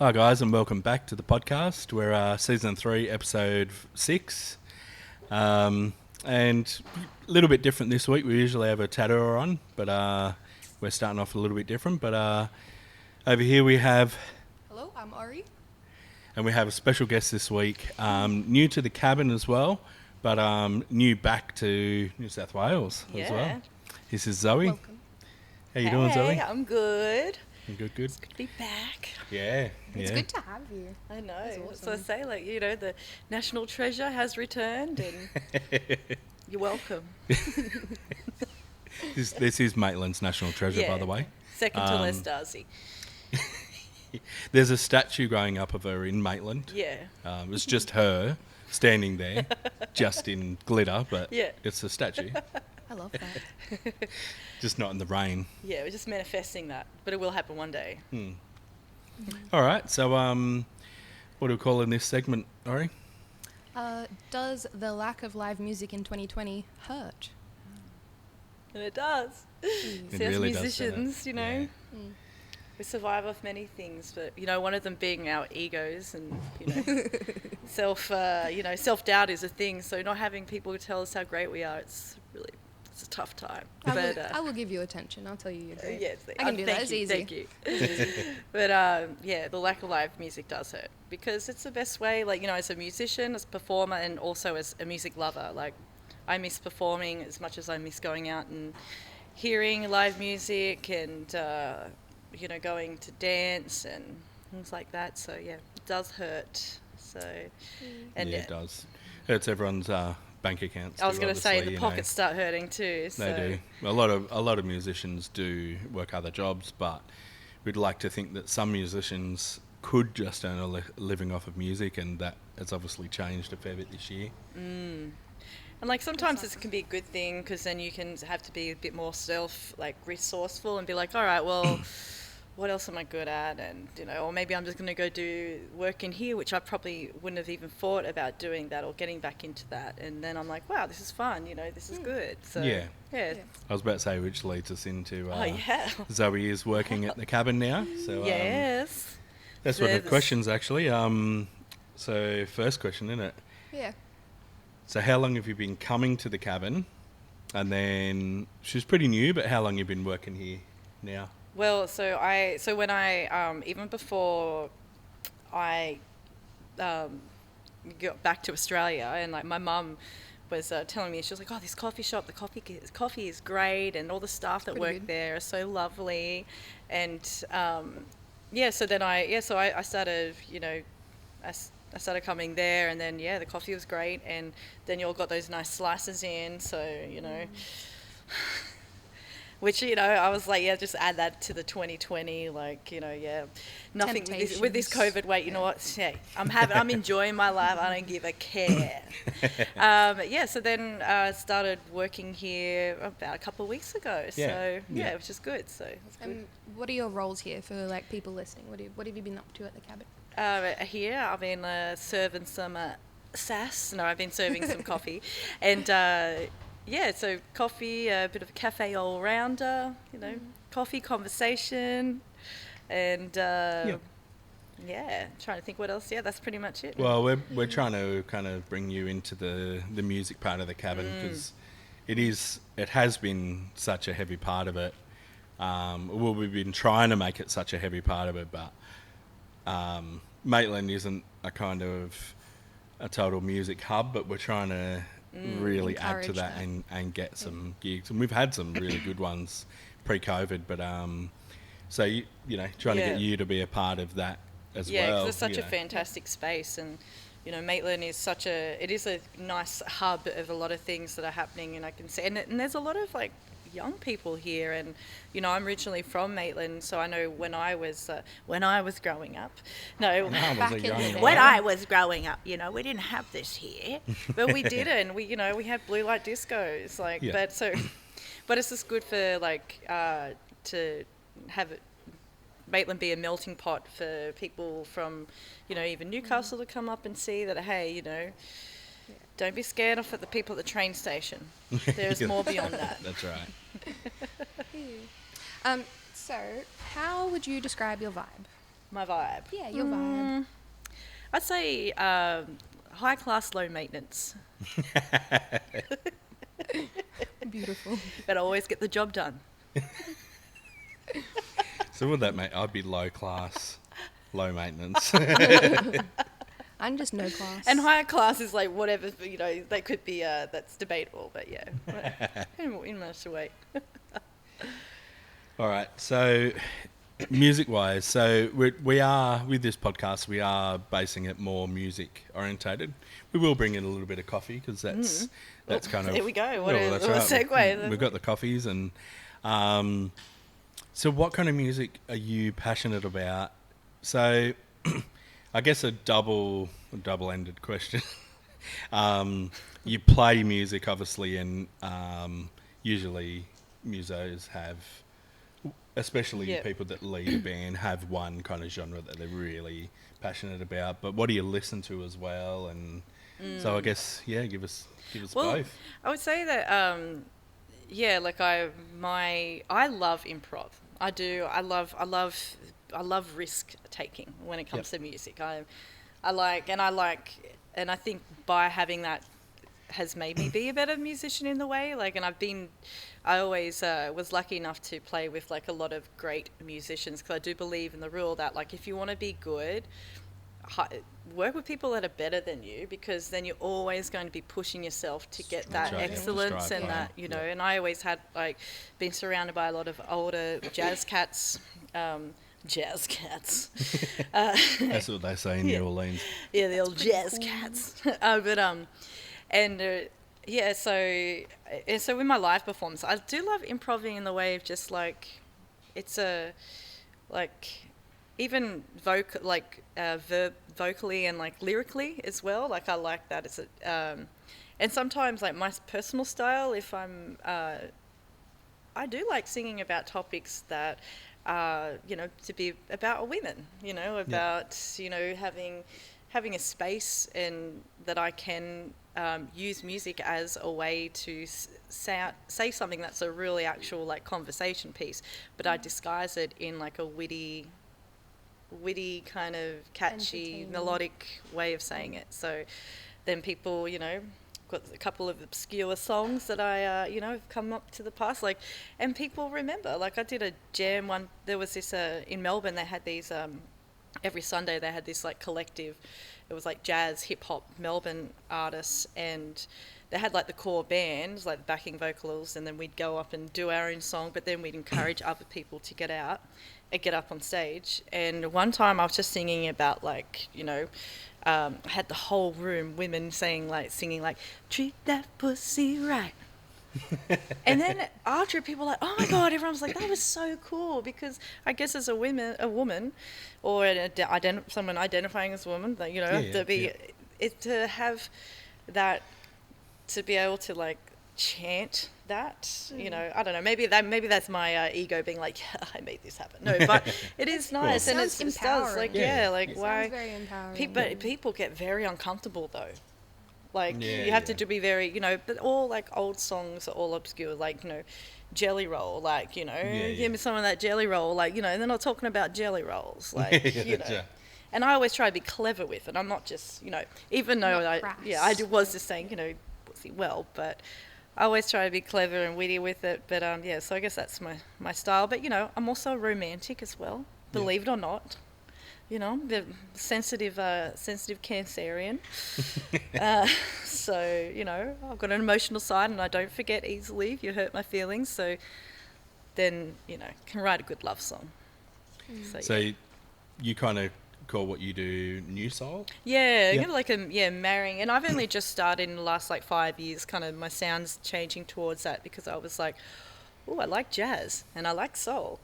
Hi guys, and welcome back to the podcast. We're season 3, episode 6, and a little bit different this week. We usually have a tattooer on, but we're starting off a little bit different. But over here we have, Hello, I'm Ari. and we have a special guest this week, new to the cabin as well, but new back to New South Wales as Yeah. well. This is Zoe. Welcome. How you doing, Zoe? I'm good. Good. It's good to be back. Yeah. It's good to have you. I know. That's So I awesome. say, the national treasure has returned, and you're welcome. This is Maitland's national treasure, by the way. Second to Les Darcy. There's a statue going up of her in Maitland. Yeah. It's just her standing there, just in glitter, but Yeah. it's a statue, I love that. just not in the rain. Yeah, we're just manifesting that, but it will happen one day. All right, so what do we call in this segment, Ori? Does the lack of live music in 2020 hurt? And it does. See, as really does, musicians, doesn't it? Yeah. we survive off many things, but one of them being our egos and self-doubt is a thing. So not having people tell us how great we are, it's a tough time. I will give you attention. I'll tell you you're great. Yes, I can do that. thank It's you, easy. Thank you. But the lack of live music does hurt because it's the best way. As a musician, as a performer, and also as a music lover. I miss performing as much as I miss going out and hearing live music and going to dance and things like that. So yeah, it does hurt. So and Yeah, it does. Hurts everyone's bank accounts. I was going to say obviously, the pockets start hurting too. So. They do. A lot of musicians do work other jobs, but we'd like to think that some musicians could just earn a living off of music, and that has obviously changed a fair bit this year. And sometimes this can be a good thing because then you can have to be a bit more resourceful and be like, all right, well, what else am I good at? And, or maybe I'm just going to go do work in here, which I probably wouldn't have even thought about doing that or getting back into that. And then I'm like, wow, this is fun, this is good. So, Yeah. Yeah. I was about to say, which leads us into yeah. Zoe is working at the cabin now. So Yes. that's one of the There's- questions, actually. So first question, isn't it? Yeah. So how long have you been coming to the cabin? And then she's pretty new, but how long have you been working here now? Well, so when I even before I got back to Australia, and my mum was telling me, she was like, "Oh, this coffee shop, the coffee is great, and all the staff that Pretty work good. there are so lovely," and so then I started, I started coming there, and then the coffee was great, and then you all got those nice slices in, so which I was like, just add that to the 2020, nothing with this COVID. Wait, you know what? Hey, I'm enjoying my life. I don't give a care. So then I started working here about a couple of weeks ago. So Yeah. which is good. So it's good. What are your roles here for people listening? What have you been up to at the cabin? Here I've been serving some sass. No, I've been serving some coffee, and so coffee, a bit of a cafe all-rounder. Coffee, conversation, and trying to think what else. Yeah, that's pretty much it. Well, we're trying to kind of bring you into the music part of the cabin because it has been such a heavy part of it. We've been trying to make it such a heavy part of it, but Maitland isn't a kind of a total music hub, but we're trying to really add to Encourage that, that. and get some gigs. And we've had some really good ones pre-COVID, but trying to get you to be a part of that as well. Yeah, because it's such a fantastic space, and Maitland is it is a nice hub of a lot of things that are happening, and I can see, and there's a lot of young people here, and I'm originally from Maitland, so I know when I was growing up. No, Back in the day. when I was growing up, we didn't have this here, but we did, and we had blue light discos, but it's just good for to have it. Maitland be a melting pot for people from, even Newcastle to come up and see that, hey, don't be scared off at the people at the train station. There's more beyond that. That's right. So, how would you describe your vibe? My vibe. Yeah, your vibe. I'd say high class, low maintenance. Beautiful. But I always get the job done. So would that make? I'd be low class, low maintenance. I'm just no class. And higher class is like whatever, you know, they could be, that's debatable, but yeah, in much a way. All right. So, music-wise, so we are with this podcast. We are basing it more music orientated. We will bring in a little bit of coffee because that's kind of There we go. Well, that's What a segue. We've got the coffees and. So, what kind of music are you passionate about? So, I guess a double-ended question. You play music, obviously, and usually musos have, especially people that lead a band, have one kind of genre that they're really passionate about. But what do you listen to as well? And so, I guess, give us both. I would say that, like I love improv. I do. I love risk taking when it comes to music. I think by having that has made me be a better musician in the way. Like, and I always was lucky enough to play with like a lot of great musicians, because I do believe in the rule that like if you want to be good, work with people that are better than you, because then you're always going to be pushing yourself to get that excellence and that, you know. And I always had like been surrounded by a lot of older jazz cats. Jazz cats. That's what they say in New Orleans. Yeah, the old jazz cats. So in my live performance, I do love improvising in the way of just like, it's a like even vocally and like lyrically as well. Like I like that. It's and sometimes like my personal style, if I'm I do like singing about topics that to be about women, about having a space and that I can use music as a way to say something that's a really actual like conversation piece, but I disguise it in like a witty kind of catchy melodic way of saying it. So then people, got a couple of obscure songs that I have come up to the past, like, and people remember. Like I did a jam one. There was this in Melbourne. They had these every Sunday. They had this like collective. It was like jazz, hip hop, Melbourne artists, and they had like the core bands, like the backing vocals, and then we'd go up and do our own song. But then we'd encourage other people to get up on stage. And one time I was just singing about like had the whole room women singing like treat that pussy right. And then after, people were like, oh my god, everyone was like, that was so cool, because I guess as a woman or someone identifying as a woman, that to have that, to be able to like chant that, I don't know, maybe that's my ego being like, yeah, I made this happen. No, but it is nice. Well, and it does like why very empowering. people get very uncomfortable though. Like you have to be very, but all like old songs are all obscure, like, Jelly Roll, like, give me some of that Jelly Roll, like, and they're not talking about jelly rolls, like, And I always try to be clever with it. I'm not just, even though I was just saying, pussy well, but I always try to be clever and witty with it. But so I guess that's my style. But, I'm also romantic as well, believe it or not. The sensitive Cancerian. So, I've got an emotional side and I don't forget easily if you hurt my feelings. So then, can write a good love song. So you kind of call what you do new soul? Yeah, kind of like marrying. And I've only just started in the last like 5 years, kind of my sound's changing towards that, because I was like, oh, I like jazz and I like soul.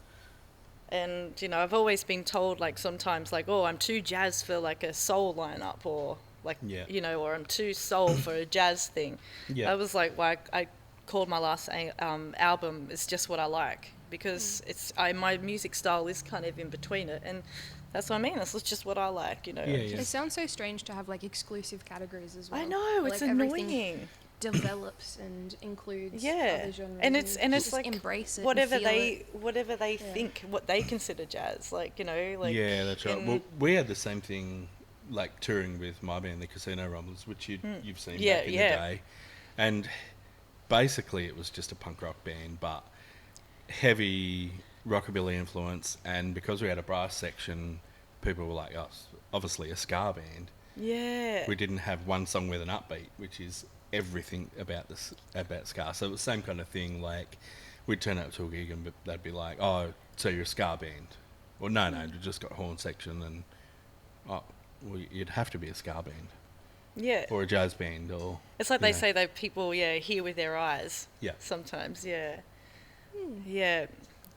And, I've always been told, like, sometimes, like, oh, I'm too jazz for, like, a soul lineup, or, like, or I'm too soul for a jazz thing. I was like, well, I called my last album It's Just What I Like, because my music style is kind of in between it, and that's what I mean. It's just what I like, It sounds so strange to have, like, exclusive categories as well. I know, it's like annoying. develops and includes Yeah, other genres. and it's just like embrace it. whatever and feel they Yeah. think, what they consider jazz, like, you know, like Yeah, that's right. Well, we had the same thing, like touring with my band, the Casino Rumblers, which you've seen Yeah, back in yeah. the day, and basically it was just a punk rock band, but heavy rockabilly influence. And because we had a brass section, people were like, "Oh, obviously a ska band." Yeah. We didn't have one song with an upbeat, which is everything about this about ska. So it was the same kind of thing. Like we'd turn up to a gig and they'd be like, "Oh, so you're a ska band?" Or no, you just got horn section, and oh, well, you'd have to be a ska band Yeah. or a jazz band, or It's like you they know. say that people, hear with their eyes. Yeah. Sometimes, yeah. Yeah.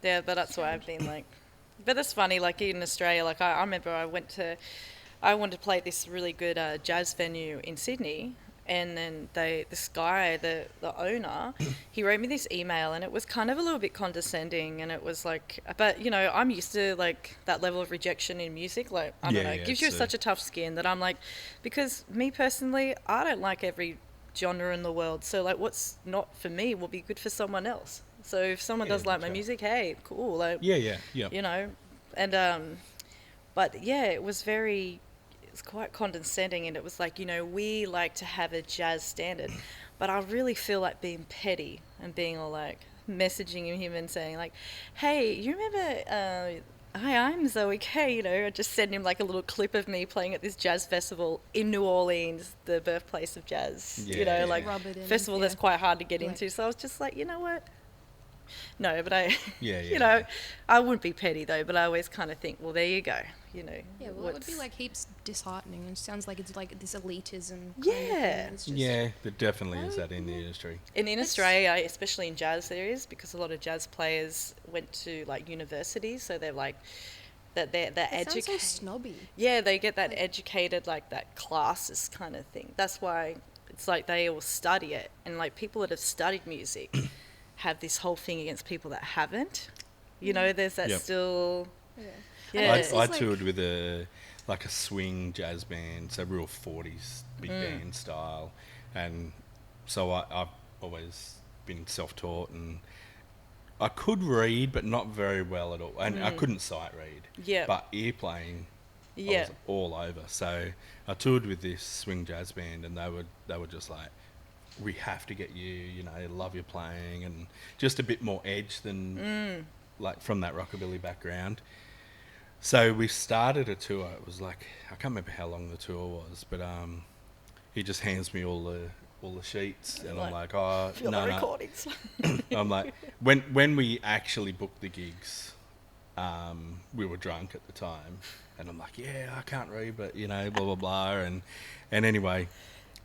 Yeah, but that's why I've been like... But that's funny, like in Australia, like I remember I wanted to play at this really good jazz venue in Sydney, and then this guy, the owner, he wrote me this email, and it was kind of a little bit condescending, and it was like, but you know, I'm used to like that level of rejection in music, like I don't know, it gives you such a tough skin that I'm like, because me personally, I don't like every genre in the world, so like what's not for me will be good for someone else. So if someone does like my music, hey, cool, like Yeah. you know, and but yeah, it's quite condescending, and it was like, you know, we like to have a jazz standard, but I really feel like being petty and being all like messaging him and saying like, hey, you remember hi, I'm Zoe K, you know, I just send him like a little clip of me playing at this jazz festival in New Orleans, the birthplace of jazz, you know, like Rub it in, festival that's quite hard to get into. So I was just like, you know what? No, but you know, I wouldn't be petty though, but I always kind of think, well, there you go, you know. Yeah, well, it would be like heaps disheartening. It sounds like it's like this elitism. Yeah. Kind of thing. It's just, Yeah, there definitely is that in the industry. And in Australia, especially in jazz, there is, because a lot of jazz players went to like universities, so they're like that they're It sounds so educated. snobby. Yeah, they get that educated, like that classes kind of thing. That's why it's like they all study it, and like people that have studied music have this whole thing against people that haven't. You know, there's that still. Yeah. Yeah. I toured with a swing jazz band, so real 40s big band style, and so I've always been self-taught, and I could read but not very well at all, and I couldn't sight read. Yeah. But ear playing, I Yeah. was all over. So I toured with this swing jazz band, and they were just like, we have to get you, you know, love your playing, and just a bit more edge than like from that rockabilly background. So we started a tour. It was like, I can't remember how long the tour was, but he just hands me all the sheets, and I'm like, oh Feel no, the recordings. I'm like, when we actually booked the gigs, we were drunk at the time, and I'm like, yeah, I can't read, but you know, blah blah blah, and anyway,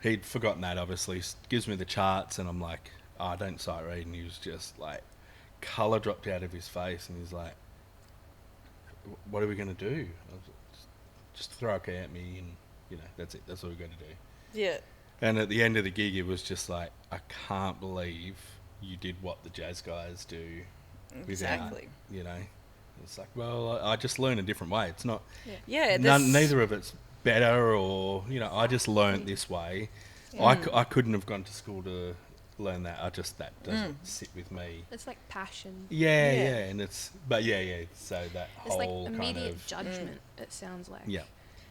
he'd forgotten that, obviously. Gives me the charts, and I'm like, oh, I don't sight read, and he was just like, colour dropped out of his face, and he's like, what are we going to do? I was like, just throw a key at me, and you know, that's it. That's all we're going to do. Yeah. And at the end of the gig, it was just like, I can't believe you did what the jazz guys do. Exactly. Without, you know, it's like, well, I just learn a different way. It's not. Yeah. Neither of it's better, or you know, I just learned this way. I couldn't have gone to school to learn that. That doesn't sit with me. It's like passion. Yeah, and it's so that It's like whole immediate kind of judgment. It sounds like. yeah.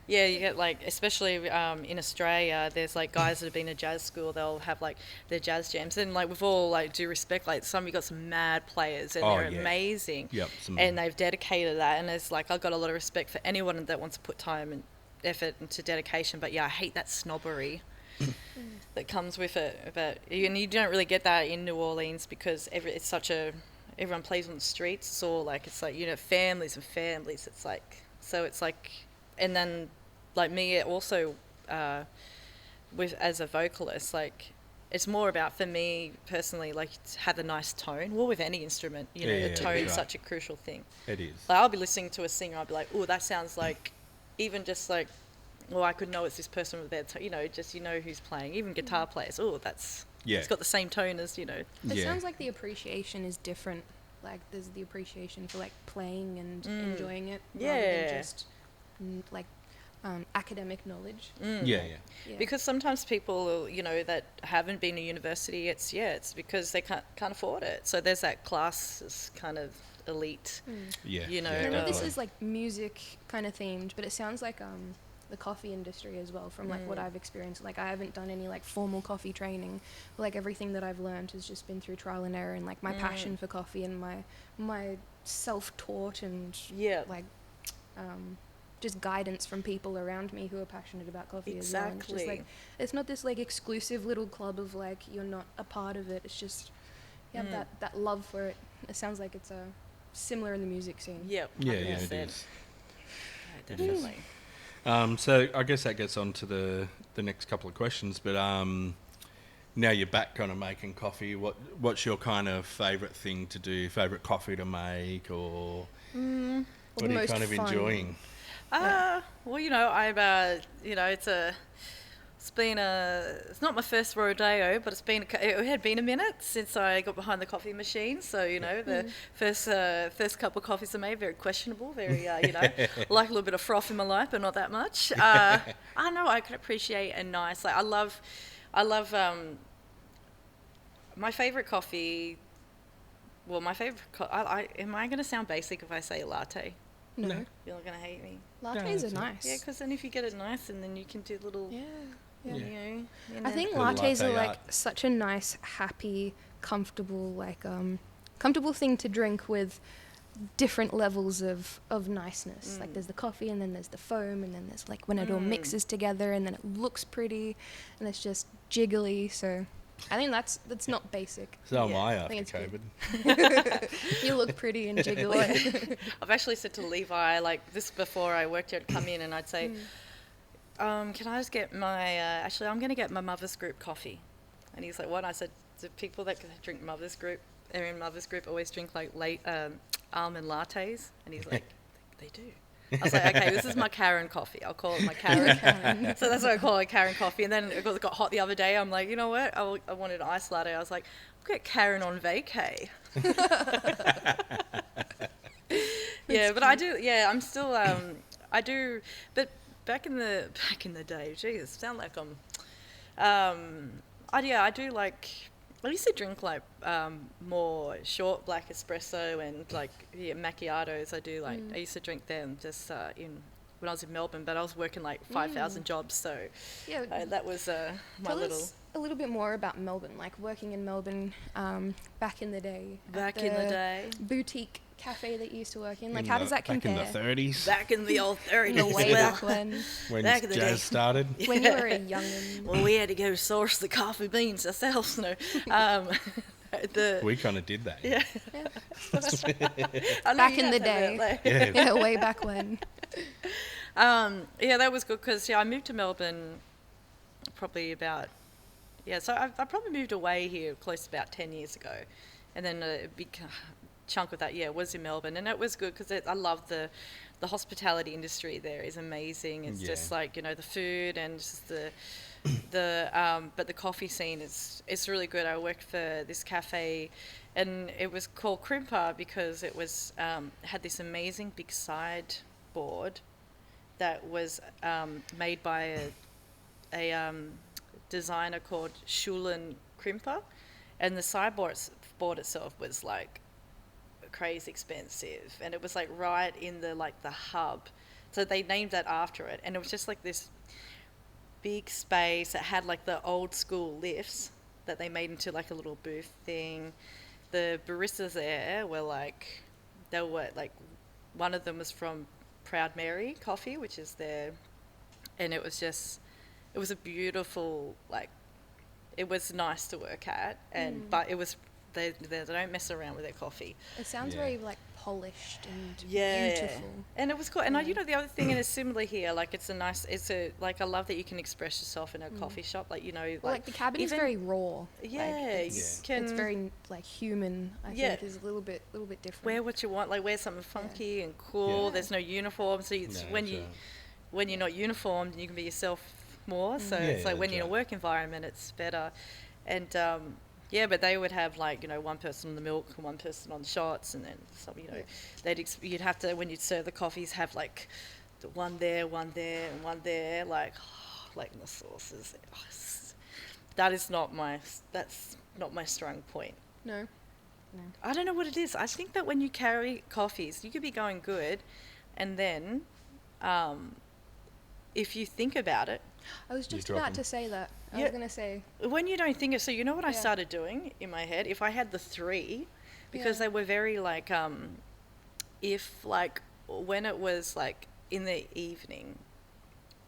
Yeah, you get like, especially in Australia, there's like guys that have been to jazz school, they'll have like their jazz jams. And like with all like due respect, like you got some mad players, and they're amazing. Yep. And they've dedicated that, and it's like, I've got a lot of respect for anyone that wants to put time and effort into dedication. But yeah, I hate that snobbery that comes with it. But and you don't really get that in New Orleans, because it's such a, everyone plays on the streets. It's all like, it's like, you know, families and families. It's like, so it's like, and then like me also with as a vocalist, like it's more about, for me personally, like to have a nice tone. Well, with any instrument, you know, the tone is such a crucial thing. It is. Like I'll be listening to a singer, I'll be like, oh, that sounds like, even just like, well, I could know it's this person with their you know, just, you know, who's playing. Even guitar players, oh, that's, it's got the same tone as, you know. It sounds like the appreciation is different. Like there's the appreciation for like playing and enjoying it, rather than just like academic knowledge. Yeah. Yeah. Because sometimes people, you know, that haven't been to university, it's because they can't afford it. So there's that class kind of elite, Yeah. you know. yeah, I know this definitely. is like music kind of themed, but it sounds like the coffee industry as well, from like what I've experienced. Like I haven't done any like formal coffee training. Like everything that I've learned has just been through trial and error, and like my passion for coffee and my self-taught and like just guidance from people around me who are passionate about coffee as well. And it's just like, it's not this like exclusive little club of like you're not a part of it. It's just you have that love for it. It sounds like it's similar in the music scene. Yep. Yeah, 100%. it is. Yeah, definitely. So I guess that gets on to the next couple of questions, but now you're back kind of making coffee. What's your kind of favourite thing to do? Favourite coffee to make, or what are you kind of enjoying? Well, you know, you know, it's not my first rodeo, but it had been a minute since I got behind the coffee machine. So, you know, the first couple of coffees I made, very questionable, very, you know, like a little bit of froth in my life, but not that much. I know I can appreciate a nice, like, I love, my favourite coffee, well, am I going to sound basic if I say latte? No. You're not going to hate me. Lattes are nice. Yeah, because then if you get it nice, and then you can do little, Yeah. you know. I think Little lattes latte are like art. such a nice, happy, comfortable, like comfortable thing to drink with different levels of niceness. Like there's the coffee, and then there's the foam, and then there's like when it all mixes together, and then it looks pretty, and it's just jiggly. So I think that's not basic. So am Yeah, I I after think it's good. COVID. You look pretty and jiggly. I've actually said to Levi, like this before I worked here, I'd come in and I'd say, can I just get actually I'm going to get my Mother's Group coffee. And he's like, what? And I said, the people that drink Mother's Group, they're in Mother's Group, always drink like almond lattes. And he's like, they do. I was like, okay, this is my Karen coffee. I'll call it my Karen. So that's what I call it, Karen coffee. And then it got hot the other day. I'm like, you know what? I wanted an iced latte. I was like, I'll get Karen on vacay. Yeah, but I do. Yeah, I'm still. I do. But back in the day, geez, sound like I do like. I used to drink like more short black espresso and like macchiatos. I do like. I used to drink them just when I was in Melbourne, but I was working like 5,000 jobs, so Yeah. that was my Tell little. us a little bit more about Melbourne, like working in Melbourne back in the day. Back at in the day. Boutique cafe that you used to work in. Like, how does that compare? Back in the 30s, Back in the old 30s. The way well, back when when back in the day. jazz started. when you were a youngin'. Well, we had to go source the coffee beans ourselves. No, We kind of did that. yeah. I know Back you in the guys have day. that, like- Yeah. Yeah, way back when. Yeah, that was good because I moved to Melbourne probably about so I probably moved away here close to about 10 years ago, and then a big chunk of that was in Melbourne, and it was good because I love the hospitality industry there is amazing. It's just like the food and just but the coffee scene it's really good. I worked for this cafe, and it was called Crimper because it was had this amazing big sideboard that was made by a designer called Schulen Crimper, and the sideboard itself was like crazy expensive, and it was like right in the hub, so they named that after it, and it was just like this big space that had like the old school lifts that they made into like a little booth thing. The baristas there were like one of them was from Proud Mary Coffee, which is there, and it was a beautiful, it was nice to work at, and but it was they don't mess around with their coffee. It sounds very polished and Yeah, beautiful. and it was cool. And the other thing, and it's similar here. Like I love that you can express yourself in a coffee shop. Like Like the cabin is very raw. Yeah, It's very human. I think is a little bit different. wear what you want. Like wear something funky and cool. Yeah. there's no uniform, so when you're not uniformed, you can be yourself more. So it's like when you're in a work environment, it's better. And but they would have one person on the milk and one person on the shots, and then some you'd have to, when you'd serve the coffees, have one there, and one there, like the sauces. That's not my strong point. No. I don't know what it is. I think that when you carry coffees, you could be going good, and then, if you think about it, I was just about to say that. I was gonna say when you don't think it. So you know what I started doing in my head? If I had the 3, because they were very like, if like when it was like in the evening,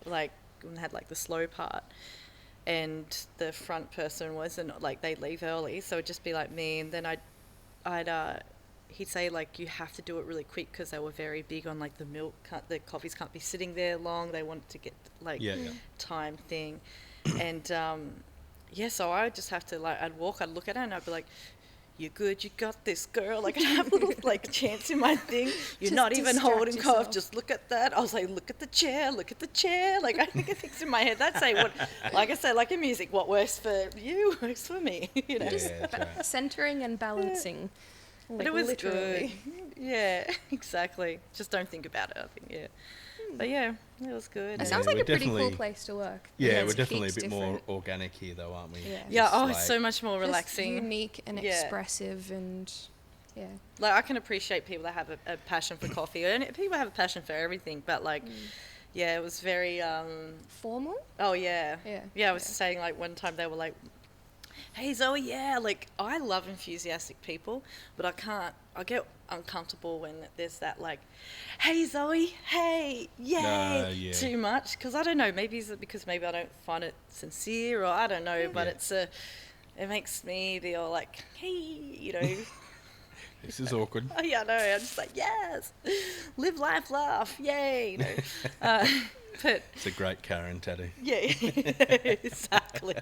like when I had like the slow part, and the front person wasn't like they leave early, so it'd just be like me, and then he'd say like you have to do it really quick because they were very big on like the coffees can't be sitting there long. They wanted to get like time thing, and so I would just have to like I'd look at her and I'd be like, "You're good, you got this, girl." Like I'd have a little like chants in my thing. You're Just not even holding yourself. cough. Just look at that. I was like, look at the chair. Like I think of things in my head. That's what, like I said, like in music, what works for you works for me. You know. just centering and balancing. But it was good. Yeah, exactly. Just don't think about it, I think, But yeah, it was good. It sounds like a pretty cool place to work. Yeah, we're definitely a bit more organic here though, aren't we? Yeah, it's so much more relaxing. Just unique and expressive and, Like, I can appreciate people that have a passion for coffee. And people have a passion for everything, but like, it was very... formal? Oh, yeah. Yeah. I was saying, like, one time they were like, "Hey Zoe, like I love enthusiastic people, but I get uncomfortable when there's that like, hey Zoe, hey, yay, too much." Because I don't know, maybe it's because maybe I don't find it sincere, or I don't know, but it makes me feel like, hey, you know. This is awkward. Oh yeah, no, I'm just like, yes, live life, laugh, yay, you know. But it's a great Karen tattoo. Yeah, exactly.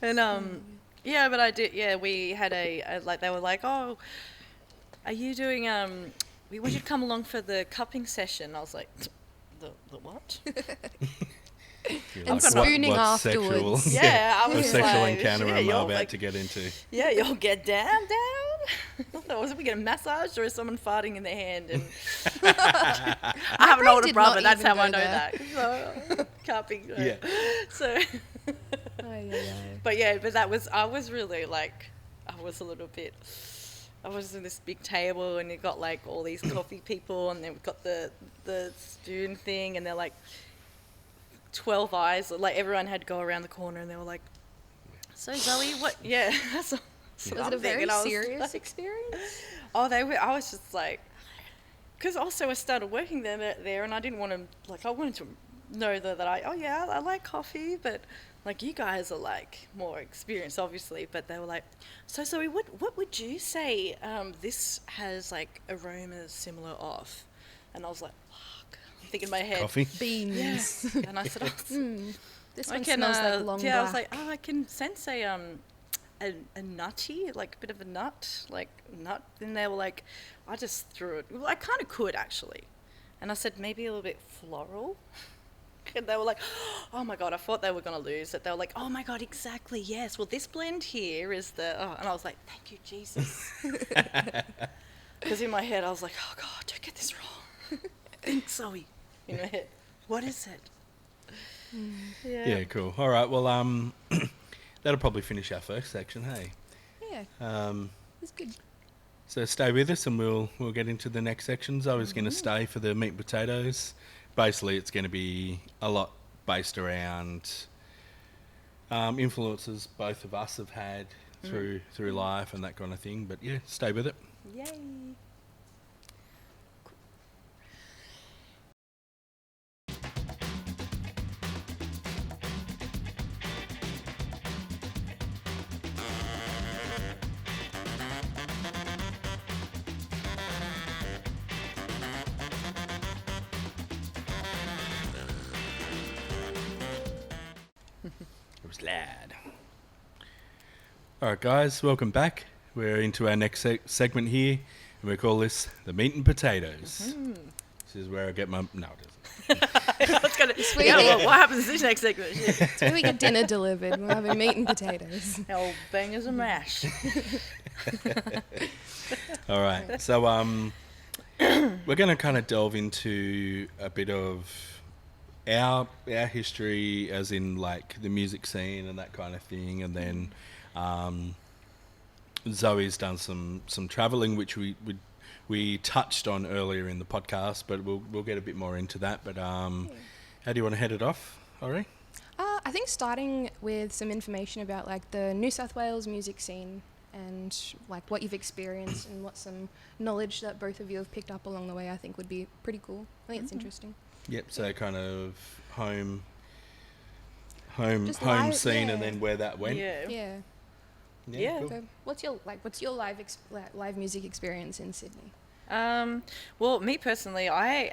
And but I did. Yeah, we had like they were like, "Oh, are you doing? We want you to come along for the cupping session." I was like, "The what?" And spooning afterwards. Sexual, I was a sexual like, encounter I'm about like, to get into. Yeah, you'll get down. Was we get a massage or is someone farting in their hand? And I have an older brother. That's how I know that. So, cupping. Yeah. So. But I was really like, I was in this big table and you've got like all these coffee people and then we've got the spoon thing and they're like 12 eyes, like everyone had to go around the corner and they were like, "So Zoe, what?" Yeah. Was it a very serious experience? Oh, I was just like, because also I started working there and I didn't want to, like, I wanted to know that I like coffee, but like you guys are like more experienced obviously, but they were like, "So Zoe, what would you say this has like aromas similar of?" And I was like, fuck, I'm thinking in my head, coffee, beans. Yeah. And I said, this one smells like long black. I was like, I can sense a nutty, like a bit of a nut. And they were like, I just threw it. Well, I kind of could actually. And I said, maybe a little bit floral. And they were like, "Oh my God," I thought they were going to lose it. They were like, "Oh my God, exactly, yes. Well, this blend here is and I was like, "Thank you, Jesus." Because in my head, I was like, "Oh God, don't get this wrong." Think, Zoe, in my head. What is it? Yeah, cool. All right, well, that'll probably finish our first section, hey? Yeah. It's good. So stay with us and we'll get into the next sections. I was going to stay for the meat and potatoes. Basically, it's going to be a lot based around influences both of us have had through life and that kind of thing. But yeah, stay with it. Yay. It was loud. All right, guys, welcome back. We're into our next segment here, and we call this the meat and potatoes. Mm-hmm. This is where I get my... No, it I was going to... what happens in this next segment? It's where we get dinner delivered. We're having meat and potatoes. Old bangers and mash. All right. So, we're going to kind of delve into a bit of our history, as in like the music scene and that kind of thing, and then Zoe's done some travelling, which we touched on earlier in the podcast, but we'll get a bit more into that. But how do you want to head it off, Ori? I think starting with some information about like the New South Wales music scene and like what you've experienced and what some knowledge that both of you have picked up along the way, I think would be pretty cool. I think it's interesting. Yep. So kind of home Just live, scene, yeah. and then where that went. Yeah. Yeah. Yeah. Cool. So what's your live music experience in Sydney? Well, me personally, I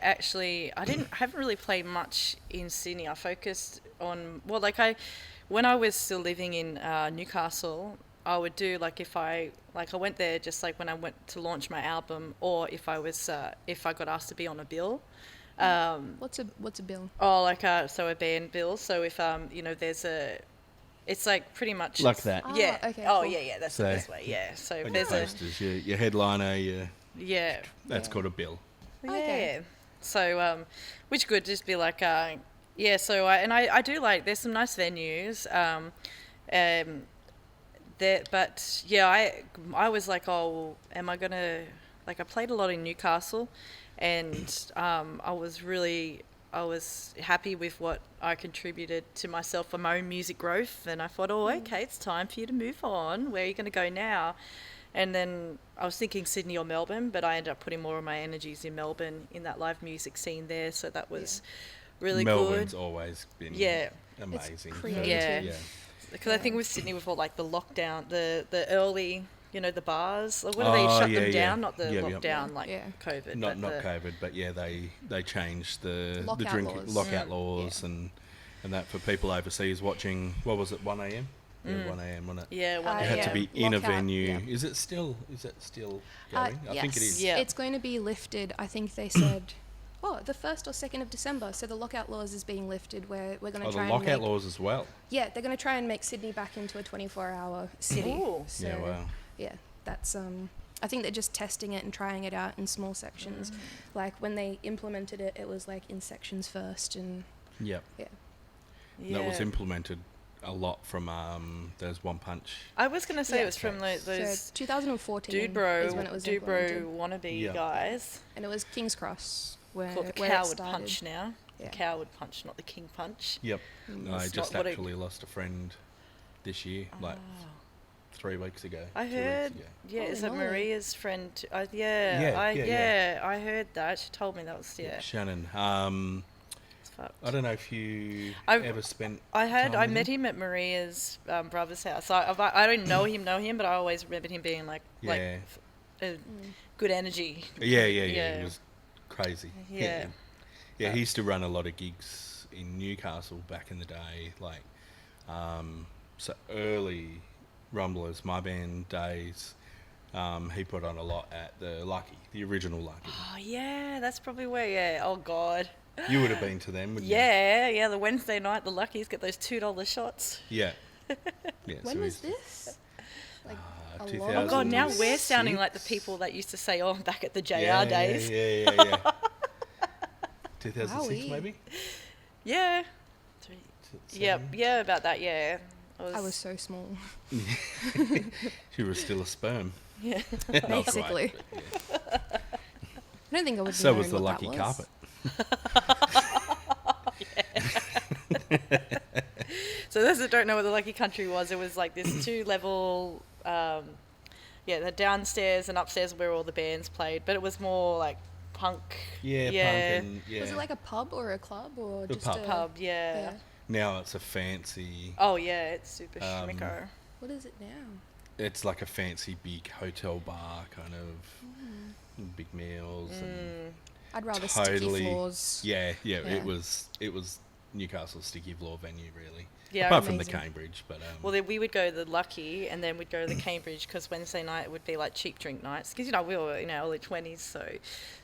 haven't really played much in Sydney. I focused on, when I was still living in Newcastle, I would do I went there just like when I went to launch my album, or if I got asked to be on a bill. What's a bill? Oh, so a band bill. So if it's like pretty much Like that. Yeah. Okay, Oh, cool. yeah. That's So- the best way. Yeah. So if Your there's posters, your headliner, yeah. that's Yeah. called a bill. Okay. Yeah. So, which could just be like, so I do like, there's some nice venues, there, but yeah, I was like, oh, well, am I gonna, like I played a lot in Newcastle, and I was happy with what I contributed to myself for my own music growth, and I thought, oh, okay, it's time for you to move on. Where are you going to go now? And then I was thinking Sydney or Melbourne, but I ended up putting more of my energies in Melbourne, in that live music scene there, so that was really Melbourne's good. always been Yeah. amazing. creative. Yeah. Because I think with Sydney, with all like the lockdown, the early, the bars, like, what do they shut them down? Not the lockdown, like Yeah. COVID. Not but COVID, but yeah, they changed the Lockout drink laws. lockout laws and that for people overseas watching. What was it? 1 a.m. Yeah, 1 a.m. wasn't it? Yeah, one Uh, You had to yeah. be in a Lockout, venue. yeah. Is it still going? I think it is. Yeah. It's going to be lifted. I think they said, the 1st or 2nd of December. So the lockout laws is being lifted. Where we're going to Oh, the try and lockout make, laws as well. Yeah, they're going to try and make Sydney back into a 24-hour city. Ooh. So, Yeah, wow. Yeah, that's I think they're just testing it and trying it out in small sections. Like when they implemented it, it was like in sections first, and Yep. yeah. Yeah. That was implemented a lot from those One Punch. I was going to say Yeah. it was from those So 2014 Dudebro is when it was implemented. wannabe Yeah. guys. And it was King's Cross where, Called the where it Coward started. Punch now. Yeah. The Coward Punch, not the King Punch. Yep. I It's just not what it- actually lost a friend this year, like 3 weeks ago. I 2 weeks heard, ago. yeah, Holy is it moly. Maria's friend? I heard that. She told me that was, Shannon. it's fucked. I don't know if you I've- ever spent. I time with met him at Maria's brother's house. I don't know him, but I always remembered him being like Yeah. good energy. Yeah. Yeah. It was crazy. Yeah. Yeah, he used to run a lot of gigs in Newcastle back in the day, like so early Rumblers, my band days. He put on a lot at the Lucky, the original Lucky. Oh yeah, that's probably where. Yeah. Oh god. You would have been to them, wouldn't Yeah. The Wednesday night, the Luckies get those $2 shots. you? Yeah. Yeah. When so was he's- this? Like a long 2000. Oh god, now we're 2006. sounding like the people that used to say, "Oh, back at the JR Yeah, days." Yeah. 2006 Wowee. maybe? Yeah. Yeah, Seven? yeah, about that. Yeah. I was so small, She was still a sperm. Yeah. Not quite, basically. but yeah. I don't think I would. So have was the known what Lucky that was. Carpet. So those that don't know what the Lucky Country was, it was like this 2-level, the downstairs and upstairs where all the bands played, but it was more like punk. Yeah, Yeah. punk and yeah. Was it like a pub or a club or The just pub. a Pub, yeah. Yeah. Now it's a fancy. Oh yeah, it's super Um, schmicko. What is it now? It's like a fancy big hotel bar kind of, big meals and I'd rather totally. sticky floors. Yeah. Yeah. It was Newcastle's sticky floor venue really. Yeah, Apart from the amazing. Cambridge, but Well, then we would go to the Lucky, and then we'd go to the Cambridge because Wednesday night would be like cheap drink nights. Because we were in our early 20s, so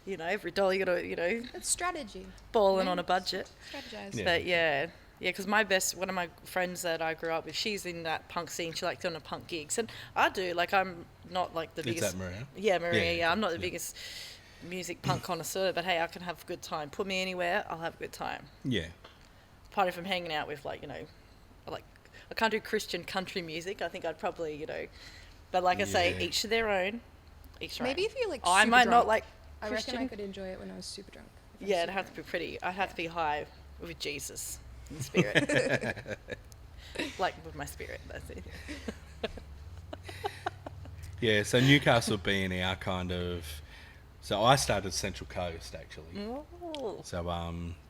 every dollar you got to It's strategy. balling Yeah. on a budget. Strategize. Yeah. But because one of my friends that I grew up with, she's in that punk scene. She likes doing the punk gigs, and I do. Like I'm not like the is biggest. that Maria? Yeah, Maria. Yeah, Yeah, I'm not the yeah. biggest music punk connoisseur, but hey, I can have a good time. Put me anywhere, I'll have a good time. Yeah. Apart from hanging out with like, like I can't do Christian country music. I think I'd probably, but like I say, each to their own. Maybe if you're like I super might drunk, not like I Christian. reckon I could enjoy it when I was super drunk. Yeah, it'd have to be pretty. I'd have to be high with Jesus in spirit. Like with my spirit, that's it. Yeah, so Newcastle being our kind of... So I started Central Coast, actually. Oh. So,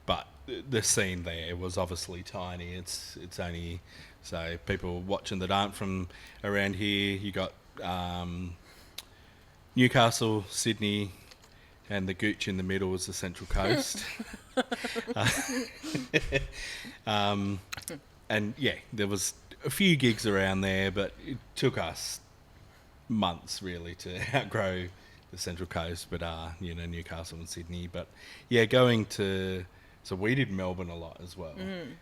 but the scene there was obviously tiny. It's only... So people watching that aren't from around here, you got Newcastle, Sydney, and the gooch in the middle was the Central Coast. And yeah, there was a few gigs around there, but it took us months really to outgrow the Central Coast, but Newcastle and Sydney. But yeah, going to... So we did Melbourne a lot as well,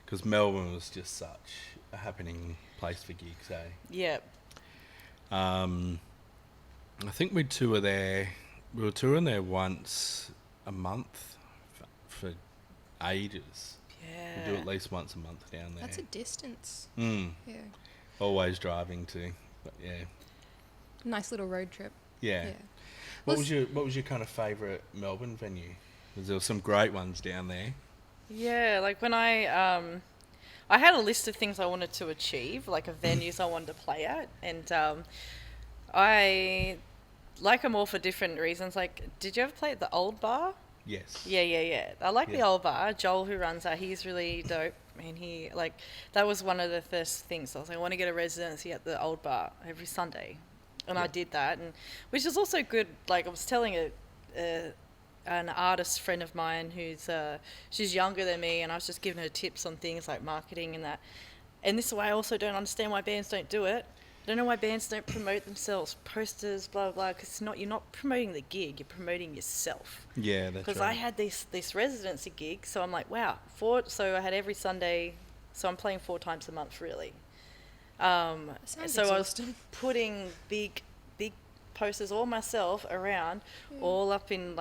because Melbourne was just such a happening place for gigs, eh? Yeah. I think we'd tour there. We were touring there once a month for ages. Yeah. We do at least once a month down there. That's a distance. Yeah. Always driving too, but yeah. Nice little road trip. Yeah. What was your kind of favourite Melbourne venue? Because there were some great ones down there. Yeah, like when I had a list of things I wanted to achieve, like of venues I wanted to play at, and I like them all for different reasons. Like, did you ever play at the Old Bar? Yes. Yeah. I like the Old Bar. Joel, who runs that, he's really dope. And that was one of the first things. I was like, I want to get a residency at the Old Bar every Sunday. And I did that, and which is also good. Like, I was telling an artist friend of mine who's she's younger than me, and I was just giving her tips on things like marketing and that. And this is why I also don't understand why bands don't do it. I don't know why bands don't promote themselves, posters, blah blah. Because you're not promoting the gig, you're promoting yourself. Yeah, that's right. Because I had this residency gig, so I'm like, wow, so I had every Sunday, so I'm playing 4 times a month really. So exhausting. I was putting big posters all myself around, all up in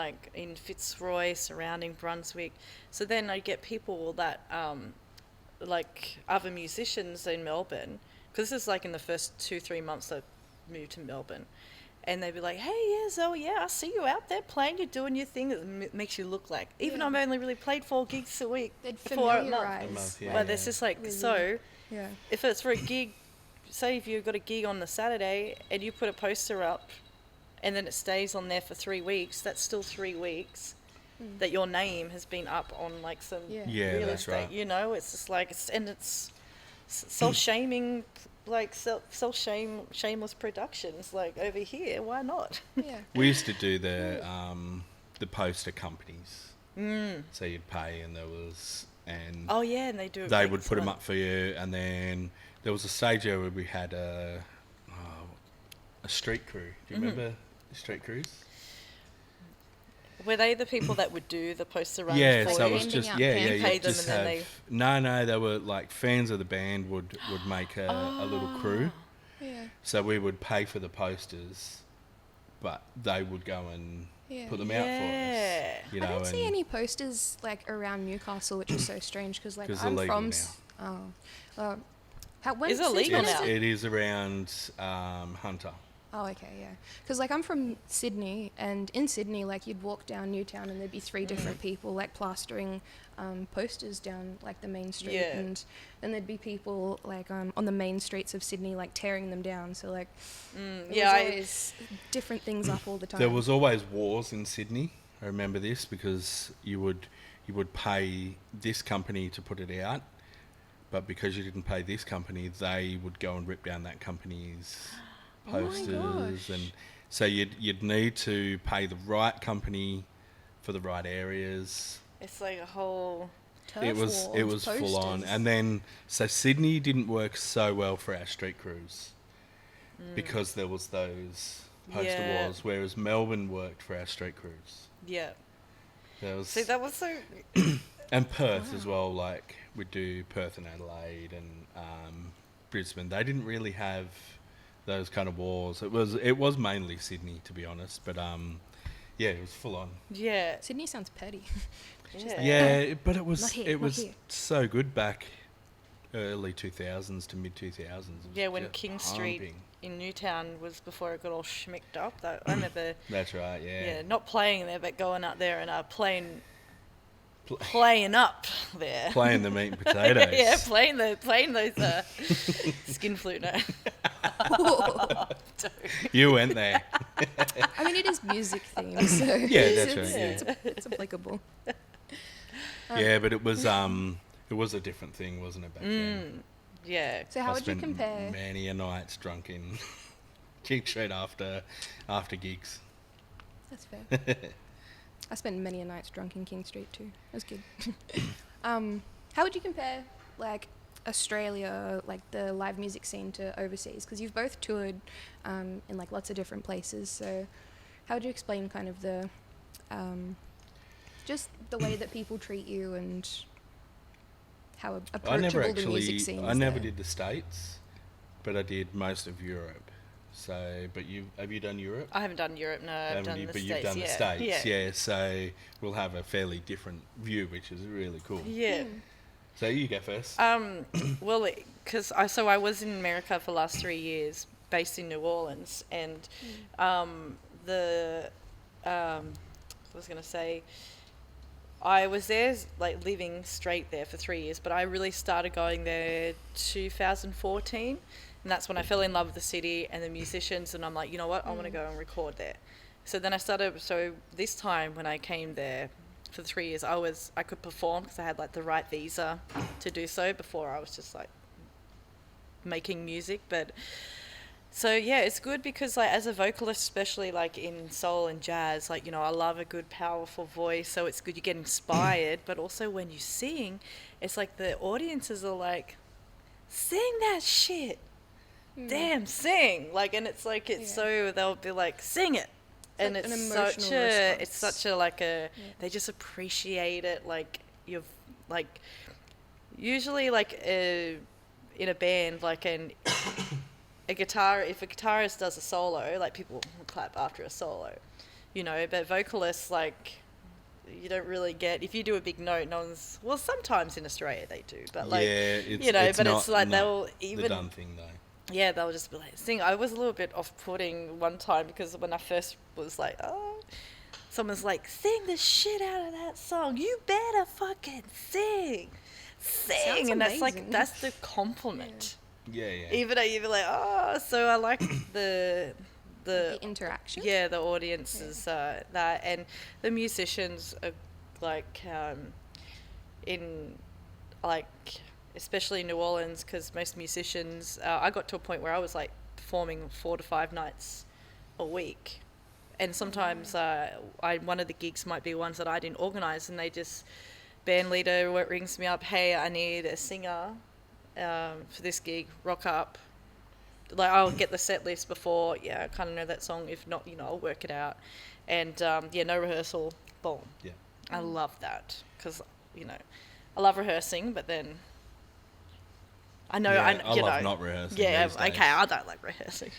Fitzroy, surrounding Brunswick. So then I get people that like other musicians in Melbourne, because this is like in the first 2-3 months I moved to Melbourne, and they'd be like, hey, yeah, Zoe, I see you out there playing, you're doing your thing that makes you look like, even though I've only really played 4 gigs a week, they'd 4 a familiarise. month. But it's just like, so if it's for a gig, say if you've got a gig on the Saturday and you put a poster up and then it stays on there for 3 weeks, that's still 3 weeks that your name has been up on like some real estate. Right. It's just like, it's self-shaming, like shameless productions like over here. Why not? We used to do the poster companies. So you'd pay, and there was... And and they would put them up for you, and then there was a stage where we had a street crew. Do you remember street crews? Were they the people that would do the poster run? Yeah, for so you? it was just You paid them, just and have, then no, they were like fans of the band would make a little crew. Yeah. So we would pay for the posters, but they would go and put them out for us. I don't see any posters like around Newcastle, which is so strange because like I'm from. Is it illegal now? It is around Hunter. Oh, okay, yeah. Because like I'm from Sydney, and in Sydney, like you'd walk down Newtown and there'd be 3 different people like plastering posters down like the main street, and then there'd be people like on the main streets of Sydney like tearing them down. So like, there was always different things up all the time. There was always wars in Sydney. I remember this because you would pay this company to put it out, but because you didn't pay this company, they would go and rip down that company's posters, and so you'd need to pay the right company for the right areas. It's like a whole it was full on. And then so Sydney didn't work so well for our street crews because there was those poster wars, whereas Melbourne worked for our street crews. That was so and Perth as well. Like we'd do Perth and Adelaide and Brisbane. They didn't really have those kind of wars. It was mainly Sydney, to be honest, but Yeah, it was full on. Yeah. Sydney sounds petty. Yeah. Yeah, but it Not was here, it not was here. so good back early 2000s to mid 2000s. Yeah, when King Street in Newtown was before it got all schmicked up. That I remember. That's right. Yeah. Not playing there, but going out there and playing up there. Playing the meat and potatoes. Yeah, playing those skin flute. No. You went there. I mean, it is music themed, so Yeah, that's it's, right. it's applicable. Yeah, but it was a different thing, wasn't it, back then? Yeah. So how I would you spent compare? many a nights drunk in King Street after gigs. That's fair. I spent many a nights drunk in King Street too. It was good. How would you compare, like, Australia, like the live music scene, to overseas? Because you've both toured in like lots of different places. So how would you explain kind of the just the way that people treat you and how approachable the music scene is? I never there? did the States, but I did most of Europe. So, but have you done Europe? I haven't done Europe. No, I've done the But States. you've done the Yeah. States, yeah. So we'll have a fairly different view, which is really cool. Yeah. So you go first. Well, because I was in America for the last 3 years, based in New Orleans, and I was going to say, I was there, like, living straight there for 3 years, but I really started going there 2014, and that's when I fell in love with the city and the musicians, and I'm like, you know what, I want to go and record there. So then so this time when I came there for 3 years, I could perform because I had, like, the right visa to do so. Before I was just, like, making music. But so yeah, it's good because, like, as a vocalist, especially like in soul and jazz, like, you know, I love a good powerful voice, so it's good, you get inspired. But also when you sing, it's like the audiences are like, sing that shit, damn, sing, like, and it's like, it's so they'll be like, sing it. And like it's an such emotional a, response. it's such a, like a, they just appreciate it. Like, you've, like, usually, like, in a band, like, if a guitarist does a solo, like, people will clap after a solo, you know, but vocalists, like, you don't really get, if you do a big note, no one's, well, sometimes in Australia they do, but, like, you know, but it's like, they'll even, the done thing though. yeah, they'll just be like, sing. I was a little bit off-putting one time because when I first was like, oh, someone's like, sing the shit out of that song. You better fucking sing. Sounds And that's, like, amazing. that's the compliment. Yeah. Even though you'd be like, oh, so I like the interaction. yeah, the audience is that, and the musicians are, like, in, like, especially in New Orleans, because most musicians, I got to a point where I was, like, performing 4 to 5 nights a week, and sometimes one of the gigs might be ones that I didn't organise, and they just, band leader rings me up, hey, I need a singer for this gig, rock up. Like, I'll get the set list before, I kind of know that song, if not, you know, I'll work it out, and no rehearsal, boom. Yeah. I love that, because, you know, I love rehearsing, but then I know, Yeah, I love not rehearsing. yeah, these okay, days. I don't like rehearsing.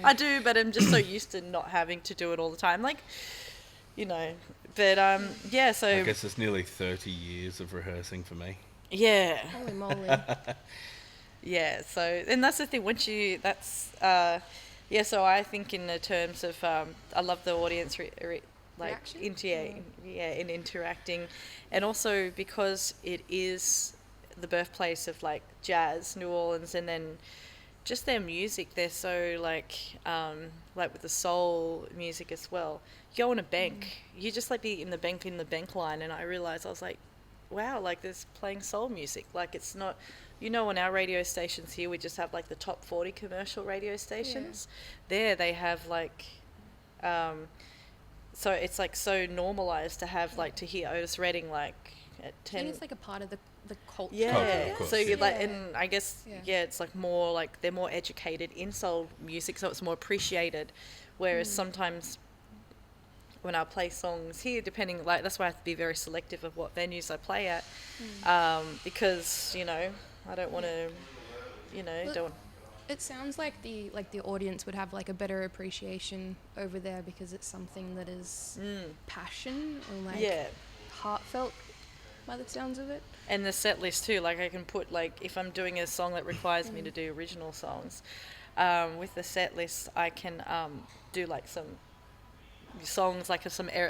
I do, but I'm just so used to not having to do it all the time, like, you know. But yeah, so I guess it's nearly 30 years of rehearsing for me. yeah, Holy moly. yeah. So, and that's the thing. Once you, that's yeah. So I think in the terms of I love the audience like Reaction? in interacting, and also because it is the birthplace of, like, jazz, New Orleans, and then just their music, they're so, like with the soul music as well. You go on a bank, you just, like, be in the bank line, and I realized, I was like, wow, like, there's playing soul music. Like, it's not, you know, on our radio stations here, we just have, like, the top 40 commercial radio stations. There they have, like, so it's, like, so normalized to have, like, to hear Otis Redding, like, at I 10. think it's like a part of the culture. Yeah, Culture, of course, so you're yeah. like, and I guess, Yeah. it's like more, like, they're more educated in soul music, so it's more appreciated. Whereas sometimes when I play songs here, depending, like, that's why I have to be very selective of what venues I play at, because, you know, I don't want to, you know, Well, don't. It sounds like the audience would have like a better appreciation over there because it's something that is passion or like heartfelt by the sounds of it. And the set list too, like I can put, like, if I'm doing a song that requires me to do original songs, with the set list I can do like some songs like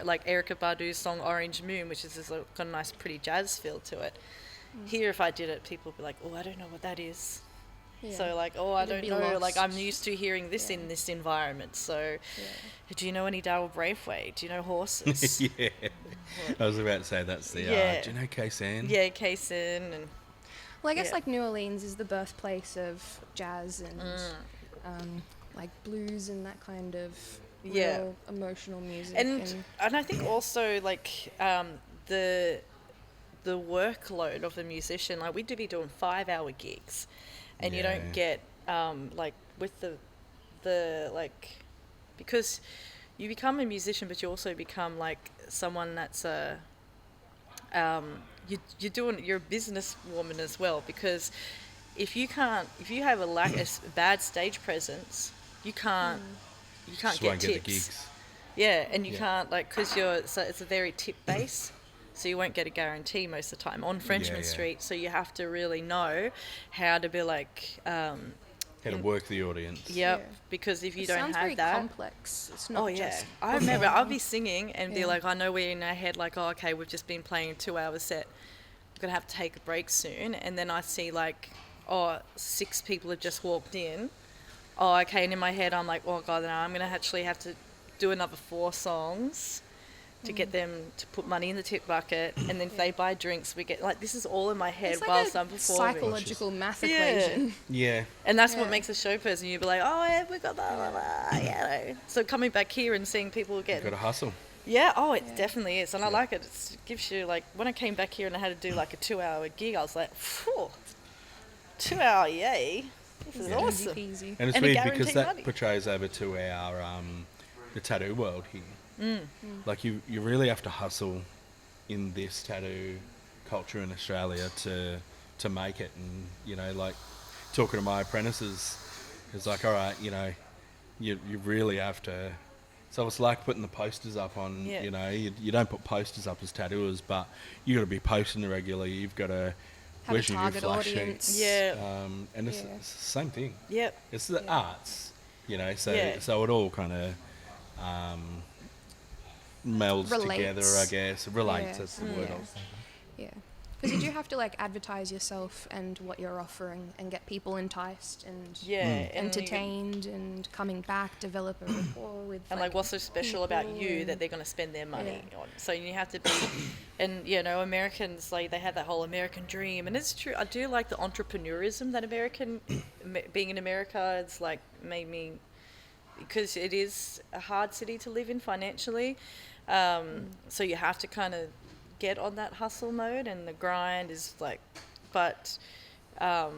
like Erykah Badu's song Orange Moon, which is got a nice pretty jazz feel to it. Here if I did it, people would be like, oh, I don't know what that is. So like, oh, I don't know, lost. like I'm used to hearing this in this environment, so do you know any Darryl Braithwaite? Do you know Horses? Yeah, I was about to say that's the do you know Kaysen? Yeah, Kaysen. And well, I guess like New Orleans is the birthplace of jazz and like blues and that kind of real emotional music. And I think also like the workload of the musician, like we'd be doing 5-hour gigs, and you don't get like with the like, because you become a musician, but you also become like someone that's you're a businesswoman as well, because if you have a bad stage presence, you can't Just get won't tips. get the gigs. Yeah, and you can't, like, because it's a very tip base, so you won't get a guarantee most of the time on Frenchman Street. So you have to really know how to be like how to work the audience. Because if you it don't sounds have very that, complex. It's not just. I remember I'll be singing and be like, I know we're in our head, like, oh, okay, we've just been playing a 2-hour set, we're gonna have to take a break soon, and then I see like, 6 people have just walked in. Oh, okay, and in my head I'm like, oh god, now I'm gonna actually have to do another 4 songs to get them to put money in the tip bucket, and then if they buy drinks, we get, like, this is all in my head It's whilst like I'm performing. psychological math equation. Yeah. And that's what makes a show person. You'd be like, oh yeah, we got that. So coming back here and seeing people get, Got to hustle. yeah, oh, it definitely is, and I like it. It gives you, like, when I came back here and I had to do like a 2-hour gig, I was like, phew, 2-hour, yay. This is awesome. Easy peasy. And it's And weird because guaranteed that money. portrays over to our the tattoo world here. Like you really have to hustle in this tattoo culture in Australia to make it. And you know, like talking to my apprentices, it's like, all right, you know, you really have to. So it's like putting the posters up on. You know, you don't put posters up as tattooers, but you got to be posting regularly. You've got to. Have Where's a your target flash audience. sheets? And it's the same thing. Yep. It's the arts, you know, so Yeah. so it all kind of melds Relates. together, I guess. It relates, Yeah. that's the word I was thinking. Yeah. Because you do have to like advertise yourself and what you're offering and get people enticed and And entertained and coming back, develop a rapport with. And like, what's so special about you that they're going to spend their money on? So you have to be, and you know, Americans, like, they have that whole American dream, and it's true. I do like the entrepreneurism that being in America, it's like made me, because it is a hard city to live in financially. So you have to kind of get on that hustle mode, and the grind is like, but what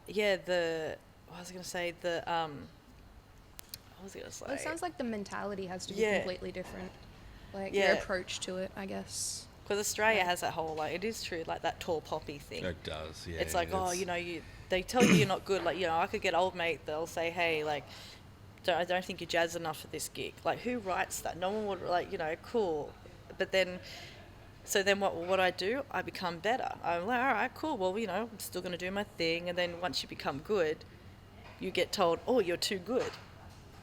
was I going to say? Well, it sounds like the mentality has to be completely different. Like your approach to it, I guess. Because Australia has that whole, like, it is true, like that tall poppy thing. It does, yeah. It's like, oh, you know, they tell you you're not good. Like, you know, I could get old mate, they'll say, hey, like, I don't think you're jazz enough for this gig. Like, who writes that? No one would, like, you know, cool. But then, so then what I do, I become better. I'm like, all right, cool. Well, you know, I'm still going to do my thing. And then once you become good, you get told, oh, you're too good.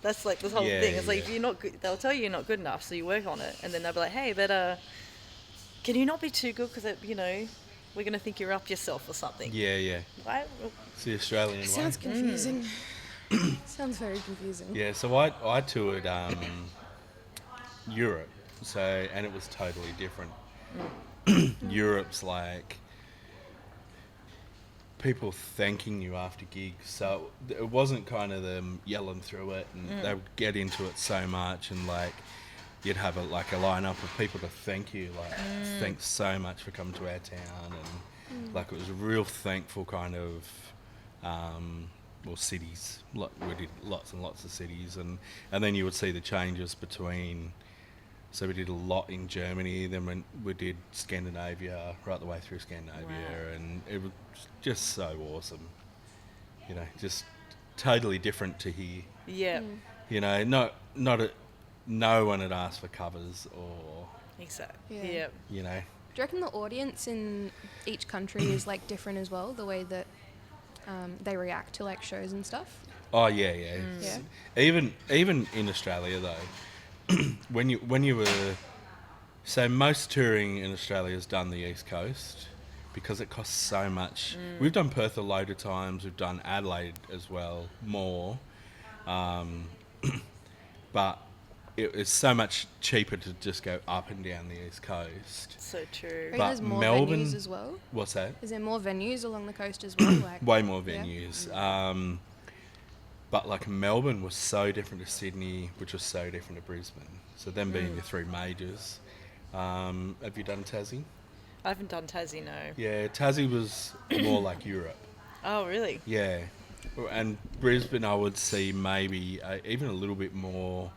That's like the whole thing. It's like, if you're not good, they'll tell you you're not good enough, so you work on it. And then they'll be like, hey, but can you not be too good because, you know, we're going to think you're up yourself or something. Yeah. Right? It's the Australian way. Sounds confusing. Sounds very confusing. Yeah, so I toured Europe, so, and it was totally different. Europe's like people thanking you after gigs, so it wasn't kind of them yelling through it, and they would get into it so much, and like you'd have a lineup of people to thank you, like thanks so much for coming to our town, and like it was a real thankful kind of cities. We did lots and lots of cities, and then you would see the changes between. So we did a lot in Germany, then we did Scandinavia, right the way through Scandinavia, and it was just so awesome. You know, just totally different to here. Yeah. You know, no one had asked for covers or, Exactly. Yeah. Yeah. you know. Do you reckon the audience in each country is like different as well, the way that they react to like shows and stuff? Oh yeah, yeah. Yeah. Even in Australia though, when you were, so most touring in Australia is done the East Coast because it costs so much. We've done Perth a load of times. We've done Adelaide as well, more, but it is so much cheaper to just go up and down the East Coast. So true. Reckon But there's more Melbourne- venues as well? What's that? Is there more venues along the coast as well? Like, Way more yeah? venues. But like Melbourne was so different to Sydney, which was so different to Brisbane. So them being the three majors. Have you done Tassie? I haven't done Tassie, no. Yeah, Tassie was more like Europe. Oh, really? Yeah. And Brisbane, I would see maybe even a little bit more,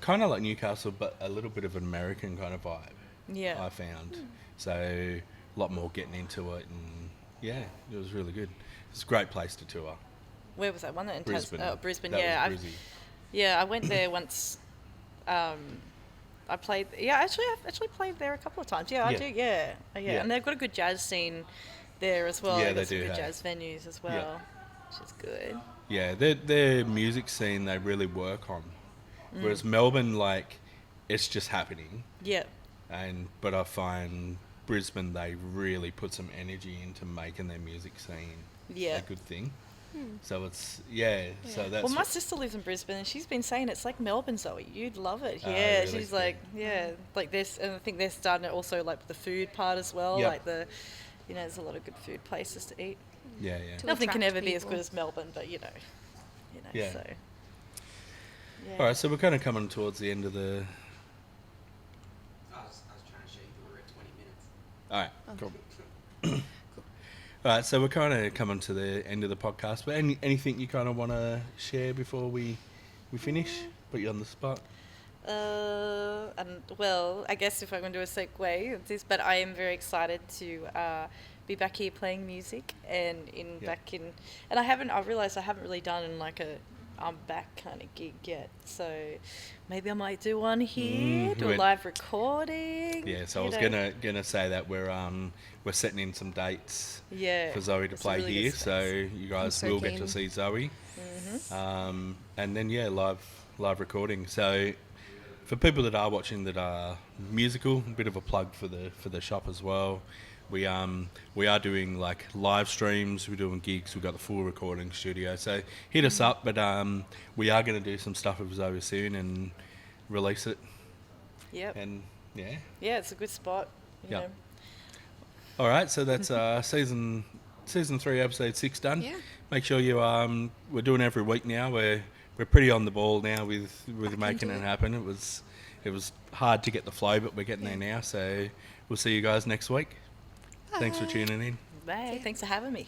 kind of like Newcastle, but a little bit of an American kind of vibe. Yeah. I found. So a lot more getting into it, and yeah, it was really good. It's a great place to tour. Where was that one? In Brisbane. Brisbane. That Yeah, was Brizzy. yeah. I went there once. I played. Yeah, I've actually played there a couple of times. Yeah, I Yeah. do. Yeah, yeah. Yeah. And they've got a good jazz scene there as well. Yeah, They've they got some do, good hey. jazz venues as well, which is good. Yeah, their music scene they really work on. Whereas Melbourne, like, it's just happening. Yeah. But I find Brisbane, they really put some energy into making their music scene Yeah. a good thing. So it's, so that's... Well, my sister lives in Brisbane, and she's been saying it's like Melbourne, Zoe. You'd love it. Oh, Yeah, really? she's like, like this, and I think they're starting to also like the food part as well. Yep. Like there's a lot of good food places to eat. Yeah. To Nothing can attract ever be as people. good as Melbourne, but you know. Yeah. So. Yeah. All right, so we're kind of coming towards the end of the... I was trying to show you we were at 20 minutes. All right, cool. All right, so we're kind of coming to the end of the podcast, but anything you kind of want to share before we finish? Put you on the spot. And well, I guess if I'm going to do a segue, it's this, but I am very excited to be back here playing music and I realised I haven't really done like a I'm back kind of gig yet. So maybe I might do one here, do a live recording. Yeah, so I was gonna say that we're setting in some dates for Zoe to it's a play really good here, so space. you guys so will get to keen. see Zoe. Mm-hmm. And then live recording. So for people that are watching that are musical, a bit of a plug for the shop as well. We are doing like live streams. We're doing gigs. We've got the full recording studio. So hit us up. But we are going to do some stuff with Zoe soon and release it. Yep. And yeah. Yeah, it's a good spot. You Yep. know. All right. So that's season 3, episode 6 done. Yeah. Make sure you we're doing every week now. We're pretty on the ball now with making into it it. happen. It was hard to get the flow, but we're getting there now. So we'll see you guys next week. Thanks for tuning in. Bye. Thanks for having me.